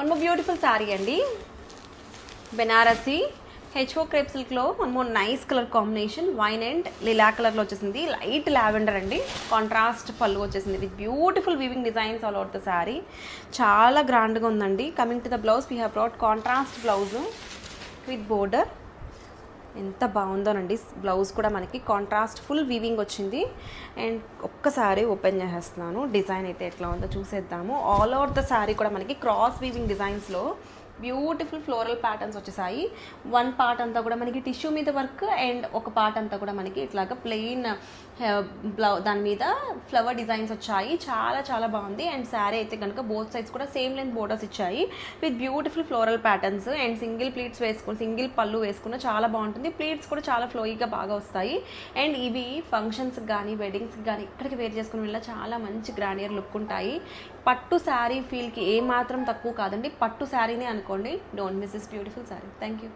One more beautiful sari అండి, బెనారసి హెచ్ఓ crepe సిల్క్లో one more nice colour combination, wine and లిలా కలర్లో వచ్చేసింది. లైట్ లావెండర్ అండి, కాంట్రాస్ట్ పళ్ళు వచ్చేసింది with beautiful weaving designs all out the sari. చాలా గ్రాండ్గా ఉందండి. Coming to the blouse, we have brought contrast blouse with border. ఎంత బాగుందోనండి, బ్లౌజ్ కూడా మనకి కాంట్రాస్ట్ ఫుల్ వీవింగ్ వచ్చింది. అండ్ ఒక్కసారి ఓపెన్ చేసేస్తున్నాను, డిజైన్ అయితే ఎట్లా ఉందో చూసేద్దాము. ఆల్ ఓవర్ ద శారీ కూడా మనకి క్రాస్ వీవింగ్ డిజైన్స్లో బ్యూటిఫుల్ ఫ్లోరల్ ప్యాటర్న్స్ వచ్చేసాయి. వన్ పార్ట్ అంతా కూడా మనకి టిష్యూ మీద వర్క్ అండ్ ఒక పార్ట్ అంతా కూడా మనకి ఇట్లాగా ప్లెయిన్ దాని మీద ఫ్లవర్ డిజైన్స్ వచ్చాయి. చాలా చాలా బాగుంది. అండ్ శారీ అయితే కనుక బోత్ సైడ్స్ కూడా సేమ్ లెంత్ బోర్డర్స్ ఇచ్చాయి with beautiful floral patterns. And single pleats వేసుకుని సింగిల్ పళ్ళు వేసుకున్న చాలా బాగుంటుంది. ప్లీట్స్ కూడా చాలా ఫ్లోయిగా బాగా వస్తాయి. అండ్ ఇవి ఫంక్షన్స్కి కానీ వెడ్డింగ్స్కి కానీ ఇక్కడికి వేర్ చేసుకుని వెళ్ళా చాలా మంచి గ్రాండియర్ లుక్ ఉంటాయి. పట్టు శారీ ఫీల్కి ఏమాత్రం తక్కువ కాదండి. పట్టు శారీనే అనుకోండి. Don't miss this beautiful sari. Thank you.